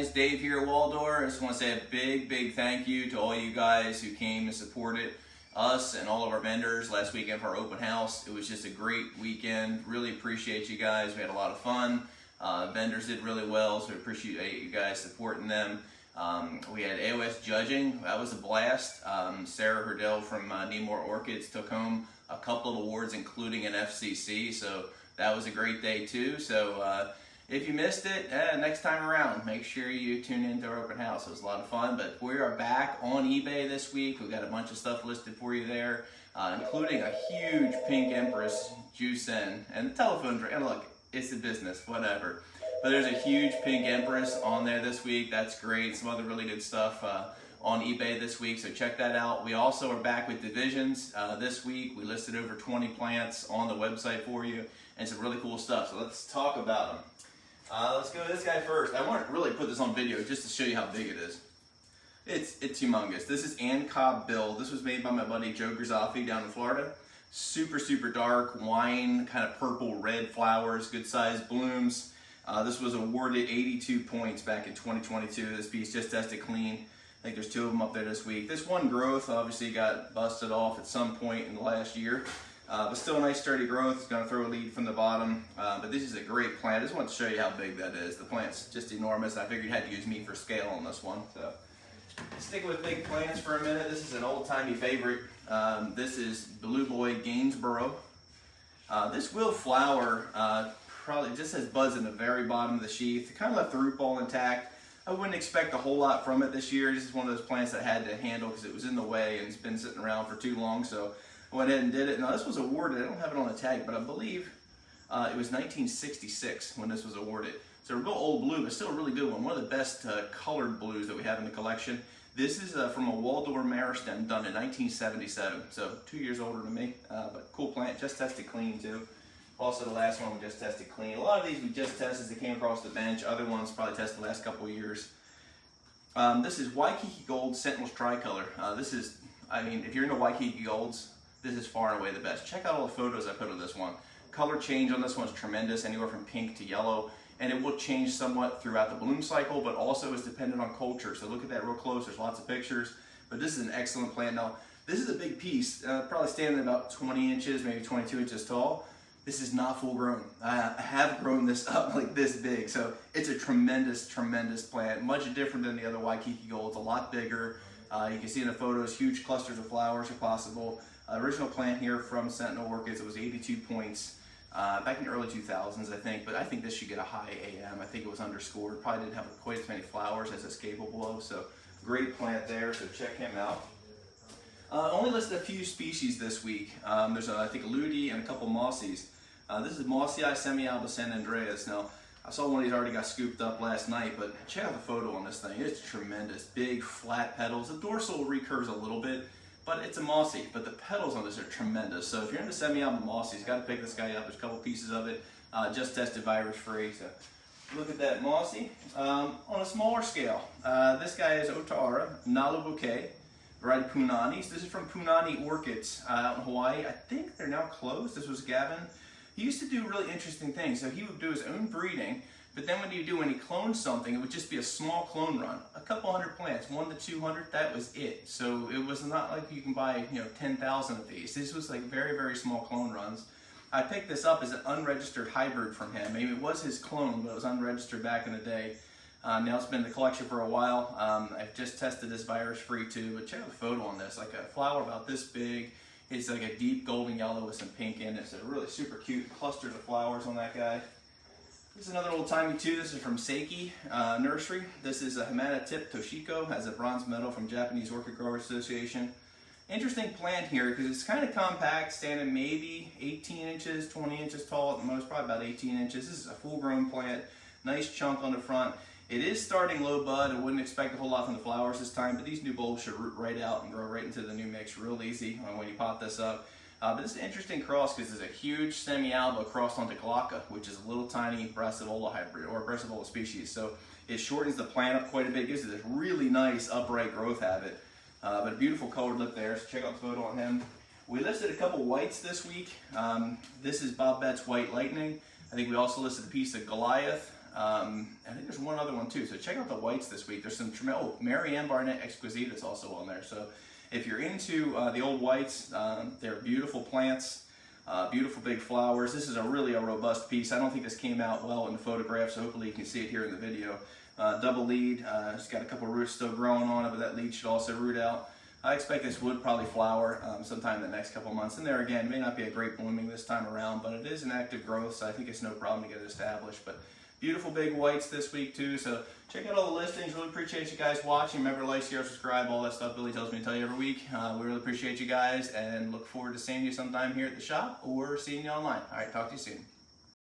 guys, Dave here at Waldor. I just want to say a big thank you to all you guys who came and supported us and all of our vendors last weekend for our open house. It was just a great weekend. Really appreciate you guys. We had a lot of fun. Vendors did really well, so we appreciate you guys supporting them. We had AOS judging. That was a blast. Sarah Hurdell from Nemore Orchids took home a couple of awards, including an FCC, so that was a great day too. So if you missed it, next time around, make sure you tune into our open house. It was a lot of fun, but we are back on eBay this week. We've got a bunch of stuff listed for you there, including a huge pink Empress juice in, and the telephone drink. And look, it's a business, whatever. But there's a huge pink Empress on there this week. That's great. Some other really good stuff on eBay this week, so check that out. We also are back with divisions this week. We listed over 20 plants on the website for you, and some really cool stuff. So let's talk about them. Let's go to this guy first. I want to really put this on video just to show you how big it is. It's humongous. This is Ann Cobb Bill. This was made by my buddy Joe Grzaffi down in Florida. Super dark wine, kind of purple red flowers, good sized blooms. This was awarded 82 points back in 2022. This piece just tested clean. I think there's 2 of them up there this week. This one growth obviously got busted off at some point in the last year. But still a nice sturdy growth. It's going to throw a lead from the bottom. But this is a great plant. I just want to show you how big that is. The plant's just enormous. I figured you had to use me for scale on this one. So stick with big plants for a minute. This is an old-timey favorite. This is Blue Boy Gainsborough. This will flower, probably just has buds in the very bottom of the sheath. It kind of left the root ball intact. I wouldn't expect a whole lot from it this year. This is one of those plants that I had to handle because it was in the way and it's been sitting around for too long. So I went ahead and did it. Now this was awarded, I don't have it on the tag, but I believe it was 1966 when this was awarded. So a real old blue, but still a really good one. One of the best colored blues that we have in the collection. This is from a Waldor meristem done in 1977. So 2 years older than me, but cool plant, just tested clean too. Also the last one we just tested clean. A lot of these we just tested as they came across the bench. Other ones probably tested the last couple of years. This is Waikiki Gold Sentinels Tricolor. This is, I mean, if you're into Waikiki Golds, this is far and away the best. Check out all the photos I put of this one. Color change on this one is tremendous, anywhere from pink to yellow, and it will change somewhat throughout the bloom cycle, but also is dependent on culture. So look at that real close, there's lots of pictures, but this is an excellent plant. Now, this is a big piece, probably standing about 20 inches, maybe 22 inches tall. This is not full grown. I have grown this up like this big, so it's a tremendous plant, much different than the other Waikiki Golds, a lot bigger. You can see in the photos, huge clusters of flowers are possible. Original plant here from Sentinel Orchids, it was 82 points back in the early 2000s, I think, but I think this should get a high AM. I think it was underscored, probably didn't have quite as many flowers as it's capable of, so great plant there, so check him out. Only listed a few species this week. There's I think a Ludi and a couple Mossies. This is Mossii semi-alba San Andreas. Now, I saw one of these already got scooped up last night, but check out the photo on this thing. It's tremendous. Big, flat petals. The dorsal recurves a little bit, but it's a Mossii. But the petals on this are tremendous. So if you're into semi-alba Mossies, got to pick this guy up. There's a couple pieces of it. Just tested virus-free. So look at that Mossii. On a smaller scale, this guy is Otara, Nalu Bouquet, variety Punanis. This is from Punani Orchids out in Hawaii. I think they're now closed. This was Gavin. He used to do really interesting things. So he would do his own breeding, but then when he cloned something, it would just be a small clone run. A couple hundred plants, 1 to 200, that was it. So it was not like you can buy 10,000 of these. This was like very small clone runs. I picked this up as an unregistered hybrid from him. Maybe it was his clone, but it was unregistered back in the day. Now it's been in the collection for a while. I've just tested this virus-free too, but check out the photo on this. Like a flower about this big. It's like a deep golden yellow with some pink in it. So really super cute clusters of flowers on that guy. This is another old timey too. This is from Seiki Nursery. This is a Hamada Tip Toshiko. Has a bronze medal from Japanese Orchid Growers Association. Interesting plant here because it's kind of compact, standing maybe 18 inches, 20 inches tall at the most, probably about 18 inches. This is a full-grown plant. Nice chunk on the front. It is starting low bud. I wouldn't expect a whole lot from the flowers this time, but these new bulbs should root right out and grow right into the new mix real easy when you pop this up. But this is an interesting cross because it's a huge semi-alba crossed onto Glauca, which is a little tiny Brassavola hybrid or Brassavola species. So it shortens the plant up quite a bit, gives it this really nice upright growth habit. But a beautiful colored lip there, so check out the photo on him. We listed a couple whites this week. This is Bob Betts White Lightning. I think we also listed a piece of Goliath. I think there's one other one too. So check out the whites this week. There's some tremendous, Marianne Barnett Exquisite is also on there. So if you're into the old whites, they're beautiful plants, beautiful big flowers. This is really a robust piece. I don't think this came out well in the photograph, so hopefully you can see it here in the video. Double lead, it's got a couple roots still growing on it, but that lead should also root out. I expect this would probably flower sometime in the next couple months. And there again, it may not be a great blooming this time around, but it is an active growth, so I think it's no problem to get it established. But beautiful big whites this week too. So check out all the listings. Really appreciate you guys watching. Remember to like, share, subscribe, all that stuff Billy tells me to tell you every week. We really appreciate you guys and look forward to seeing you sometime here at the shop or seeing you online. All right, talk to you soon.